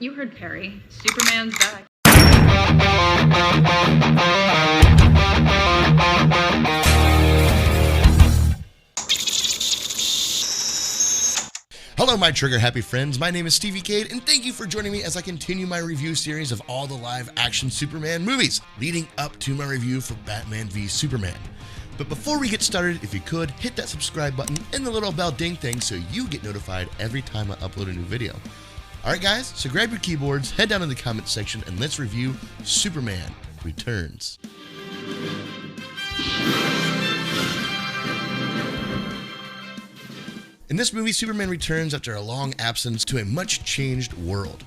You heard Perry. Superman's back. Hello, my trigger-happy friends. My name is Stevie Cade, and thank you for joining me as I continue my review series of all the live-action Superman movies, leading up to my review for Batman v Superman. But before we get started, if you could, hit that subscribe button and the little bell ding thing so you get notified every time I upload a new video. Alright guys, so grab your keyboards, head down in the comments section, and let's review Superman Returns. In this movie, Superman returns after a long absence to a much changed world.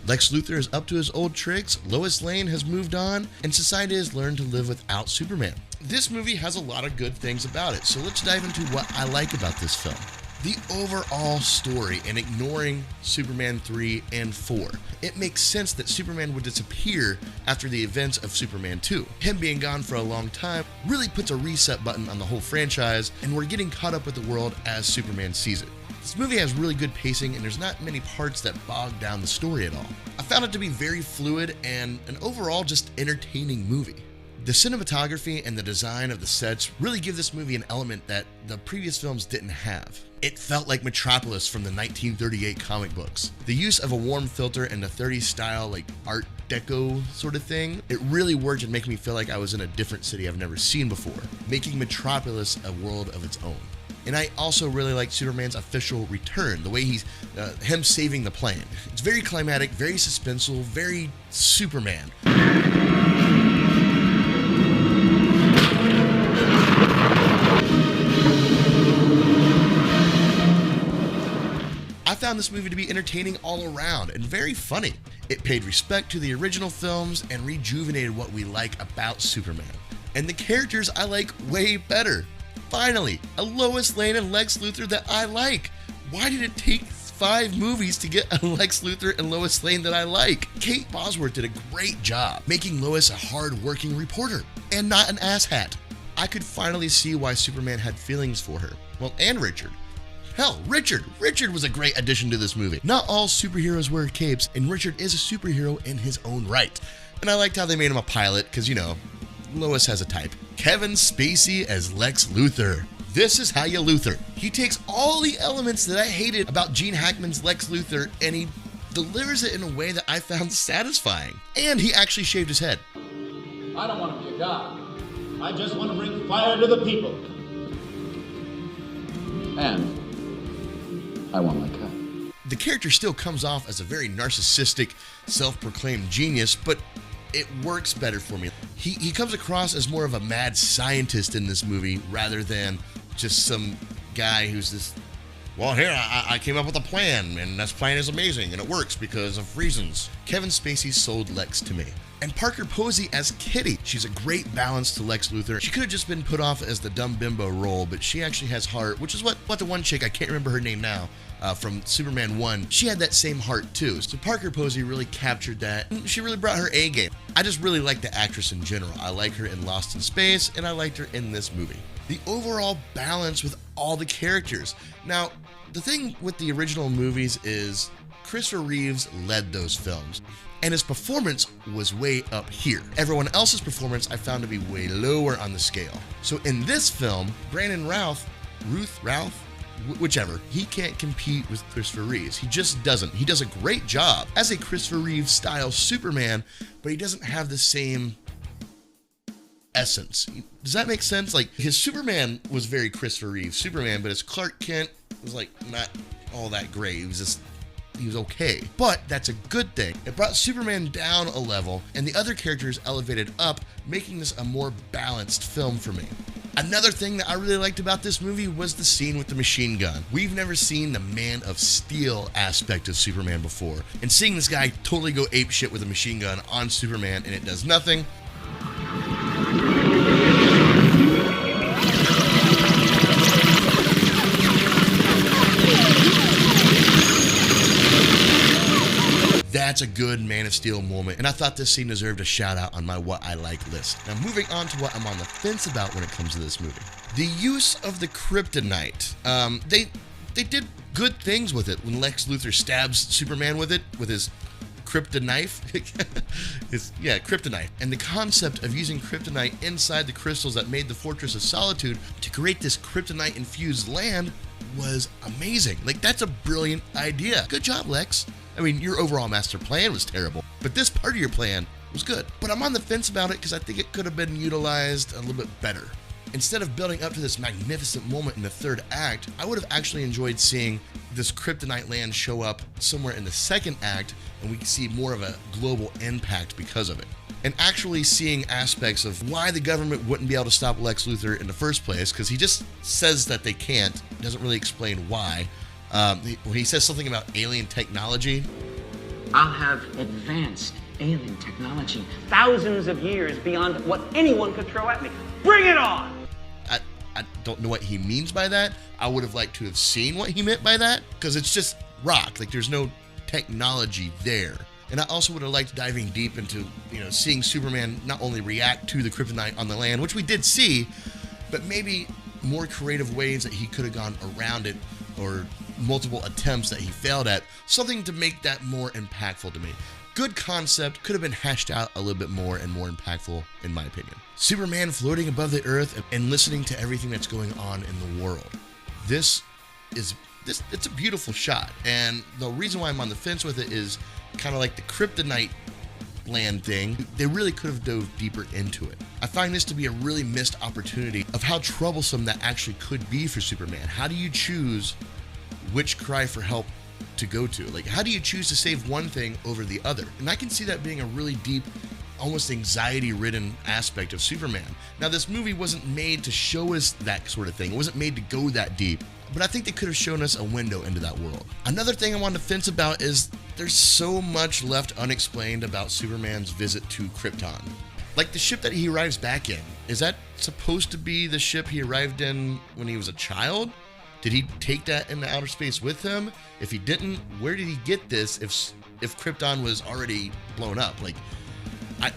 Lex Luthor is up to his old tricks, Lois Lane has moved on, and society has learned to live without Superman. This movie has a lot of good things about it, so let's dive into what I like about this film. The overall story, and ignoring Superman 3 and 4. It makes sense that Superman would disappear after the events of Superman 2. Him being gone for a long time really puts a reset button on the whole franchise, and we're getting caught up with the world as Superman sees it. This movie has really good pacing, and there's not many parts that bog down the story at all. I found it to be very fluid and an overall just entertaining movie. The cinematography and the design of the sets really give this movie an element that the previous films didn't have. It felt like Metropolis from the 1938 comic books. The use of a warm filter and the 30s style like Art Deco sort of thing, it really worked and making me feel like I was in a different city I've never seen before, making Metropolis a world of its own. And I also really like Superman's official return, the way he's, him saving the plane. It's very climatic, very suspenseful, very Superman. I found this movie to be entertaining all around and very funny. It paid respect to the original films and rejuvenated what we like about Superman. And the characters I like way better. Finally, a Lois Lane and Lex Luthor that I like. Why did it take 5 movies to get a Lex Luthor and Lois Lane that I like? Kate Bosworth did a great job making Lois a hard-working reporter and not an asshat. I could finally see why Superman had feelings for her. Well, and Richard. Hell, Richard was a great addition to this movie. Not all superheroes wear capes, and Richard is a superhero in his own right. And I liked how they made him a pilot, because, you know, Lois has a type. Kevin Spacey as Lex Luthor. This is how you Luthor. He takes all the elements that I hated about Gene Hackman's Lex Luthor, and he delivers it in a way that I found satisfying. And he actually shaved his head. I don't want to be a god. I just want to bring fire to the people. And I want my cut. The character still comes off as a very narcissistic, self-proclaimed genius, but it works better for me. He comes across as more of a mad scientist in this movie rather than just some guy who's this, well, here, I came up with a plan, and this plan is amazing, and it works because of reasons. Kevin Spacey sold Lex to me. And Parker Posey as Kitty. She's a great balance to Lex Luthor. She could have just been put off as the dumb bimbo role, but she actually has heart, which is what the one chick, I can't remember her name now, from Superman 1, she had that same heart too. So Parker Posey really captured that, and she really brought her A game. I just really like the actress in general. I like her in Lost in Space, and I liked her in this movie. The overall balance with all the characters. Now, the thing with the original movies is Christopher Reeves led those films, and his performance was way up here. Everyone else's performance I found to be way lower on the scale. So in this film, Brandon Routh, whichever, he can't compete with Christopher Reeves. He just doesn't. He does a great job as a Christopher Reeves style Superman, but he doesn't have the same essence. Does that make sense? Like, his Superman was very Christopher Reeves Superman, but his Clark Kent was like not all that great. He was okay, but that's a good thing. It brought Superman down a level, and the other characters elevated up, making this a more balanced film for me. Another thing that I really liked about this movie was the scene with the machine gun. We've never seen the Man of Steel aspect of Superman before, and seeing this guy totally go apeshit with a machine gun on Superman and it does nothing. That's a good Man of Steel moment, and I thought this scene deserved a shout out on my what I like list. Now moving on to what I'm on the fence about when it comes to this movie. The use of the kryptonite. They did good things with it when Lex Luthor stabs Superman with it, with his kryptonite. And the concept of using kryptonite inside the crystals that made the Fortress of Solitude to create this kryptonite-infused land was amazing. Like, that's a brilliant idea. Good job, Lex. I mean, your overall master plan was terrible, but this part of your plan was good. But I'm on the fence about it because I think it could have been utilized a little bit better. Instead of building up to this magnificent moment in the third act, I would have actually enjoyed seeing this kryptonite land show up somewhere in the second act, and we can see more of a global impact because of it. And actually seeing aspects of why the government wouldn't be able to stop Lex Luthor in the first place, because he just says that they can't, doesn't really explain why. When he says something about alien technology, I'll have advanced alien technology thousands of years beyond what anyone could throw at me. Bring it on! I don't know what he means by that. I would have liked to have seen what he meant by that, because it's just rock. Like, there's no technology there. And I also would have liked diving deep into, seeing Superman not only react to the kryptonite on the land, which we did see, but maybe more creative ways that he could have gone around it, or multiple attempts that he failed at, something to make that more impactful to me. Good concept, could have been hashed out a little bit more and more impactful, in my opinion. Superman floating above the earth and listening to everything that's going on in the world. It's a beautiful shot, and the reason why I'm on the fence with it is kind of like the kryptonite land thing. They really could have dove deeper into it. I find this to be a really missed opportunity of how troublesome that actually could be for Superman. How do you choose which cry for help to go to? Like, how do you choose to save one thing over the other? And I can see that being a really deep, almost anxiety-ridden aspect of Superman. Now, this movie wasn't made to show us that sort of thing. It wasn't made to go that deep. But I think they could have shown us a window into that world. Another thing I want to fence about is there's so much left unexplained about Superman's visit to Krypton. Like the ship that he arrives back in, is that supposed to be the ship he arrived in when he was a child? Did he take that into outer space with him? If he didn't, where did he get this if Krypton was already blown up? Like, I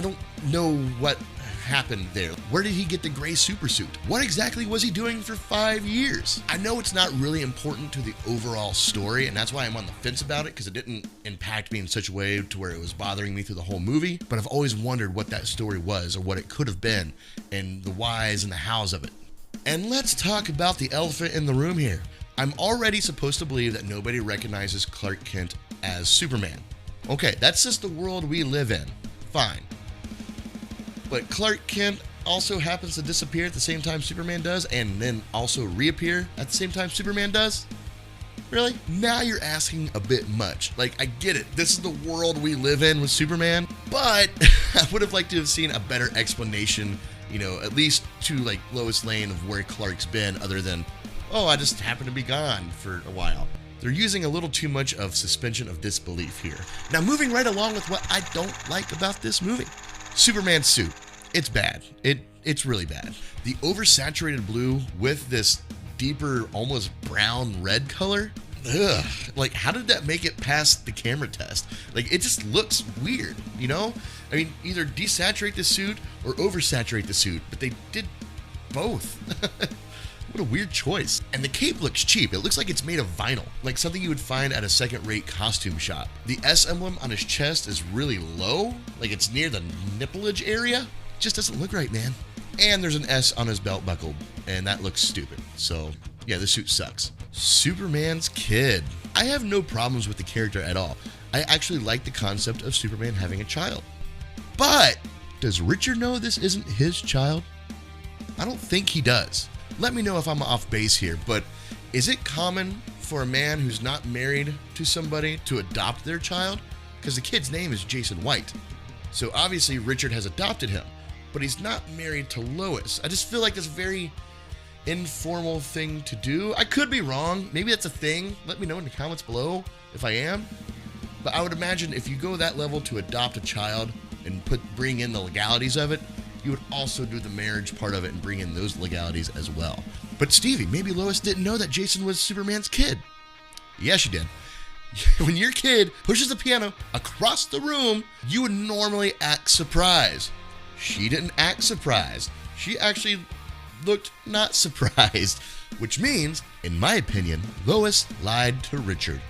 don't know what happened there. Where did he get the gray supersuit? What exactly was he doing for 5 years? I know it's not really important to the overall story, and that's why I'm on the fence about it, because it didn't impact me in such a way to where it was bothering me through the whole movie, but I've always wondered what that story was, or what it could have been, and the whys and the hows of it. And let's talk about the elephant in the room here. I'm already supposed to believe that nobody recognizes Clark Kent as Superman. Okay, that's just the world we live in. Fine. But Clark Kent also happens to disappear at the same time Superman does, and then also reappear at the same time Superman does? Really? Now you're asking a bit much. Like, I get it. This is the world we live in with Superman, but I would have liked to have seen a better explanation, at least to, like, Lois Lane of where Clark's been, other than, oh, I just happened to be gone for a while. They're using a little too much of suspension of disbelief here. Now, moving right along with what I don't like about this movie. Superman's suit. It's bad. It's really bad. The oversaturated blue with this deeper, almost brown red color. Ugh. Like, how did that make it past the camera test? Like, it just looks weird, I mean, either desaturate the suit or oversaturate the suit, but they did both. What a weird choice. And the cape looks cheap. It looks like it's made of vinyl, like something you would find at a second-rate costume shop. The S emblem on his chest is really low, like it's near the nippleage area. It just doesn't look right, man. And there's an S on his belt buckle, and that looks stupid. So, yeah, the suit sucks. Superman's kid. I have no problems with the character at all. I actually like the concept of Superman having a child. But does Richard know this isn't his child? I don't think he does. Let me know if I'm off base here, but is it common for a man who's not married to somebody to adopt their child? Because the kid's name is Jason White. So obviously Richard has adopted him, but he's not married to Lois. I just feel like this very informal thing to do. I could be wrong. Maybe that's a thing. Let me know in the comments below if I am. But I would imagine if you go that level to adopt a child and bring in the legalities of it, you would also do the marriage part of it and bring in those legalities as well. But Stevie, maybe Lois didn't know that Jason was Superman's kid. Yes, she did. When your kid pushes the piano across the room, you would normally act surprised. She didn't act surprised. She actually looked not surprised, which means, in my opinion, Lois lied to Richard.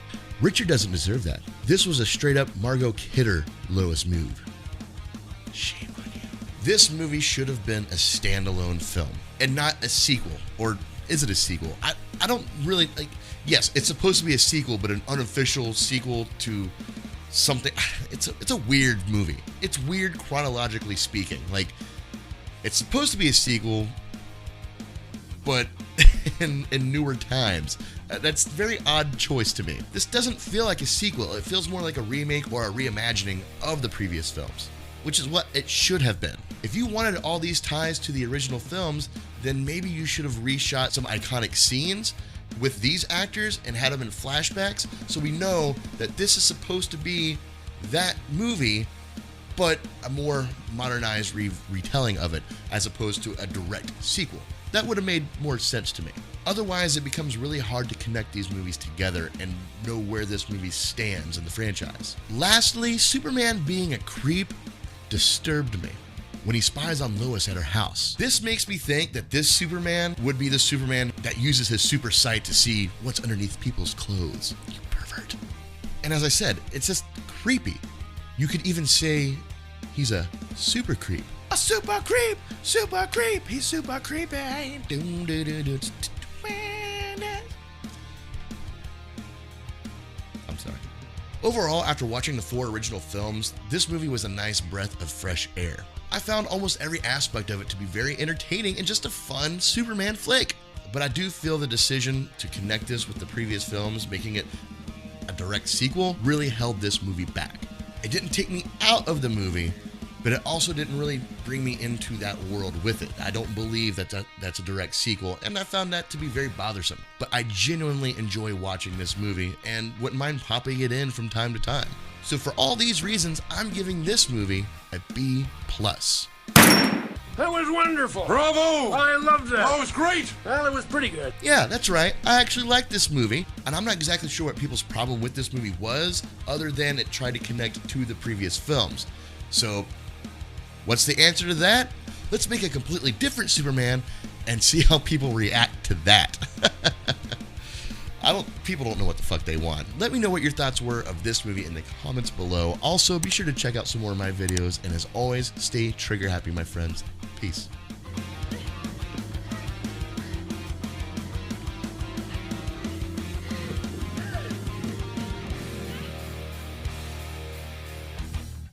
Richard doesn't deserve that. This was a straight up Margot Kidder Lois move. Shame on you. This movie should have been a standalone film and not a sequel. Or is it a sequel? I don't really like. Yes, it's supposed to be a sequel, but an unofficial sequel to something. It's a weird movie. It's weird chronologically speaking. Like, it's supposed to be a sequel, but in newer times. That's a very odd choice to me. This doesn't feel like a sequel. It feels more like a remake or a reimagining of the previous films, which is what it should have been. If you wanted all these ties to the original films, then maybe you should have reshot some iconic scenes with these actors and had them in flashbacks, so we know that this is supposed to be that movie, but a more modernized retelling of it as opposed to a direct sequel. That would have made more sense to me. Otherwise, it becomes really hard to connect these movies together and know where this movie stands in the franchise. Lastly, Superman being a creep disturbed me when he spies on Lois at her house. This makes me think that this Superman would be the Superman that uses his super sight to see what's underneath people's clothes. You pervert. And as I said, it's just creepy. You could even say he's a super creep. A super creep! Super creep! He's super creepy! I'm sorry. Overall, after watching the 4 original films, this movie was a nice breath of fresh air. I found almost every aspect of it to be very entertaining and just a fun Superman flick. But I do feel the decision to connect this with the previous films, making it a direct sequel, really held this movie back. It didn't take me out of the movie, but it also didn't really bring me into that world with it. I don't believe that that's a direct sequel, and I found that to be very bothersome. But I genuinely enjoy watching this movie and wouldn't mind popping it in from time to time. So for all these reasons, I'm giving this movie a B+. That was wonderful. Bravo! I loved that. Oh, it was great. Well, it was pretty good. Yeah, that's right. I actually liked this movie, and I'm not exactly sure what people's problem with this movie was, other than it tried to connect to the previous films. So, what's the answer to that? Let's make a completely different Superman and see how people react to that. People don't know what the fuck they want. Let me know what your thoughts were of this movie in the comments below. Also, be sure to check out some more of my videos, and as always, stay trigger happy, my friends. Peace.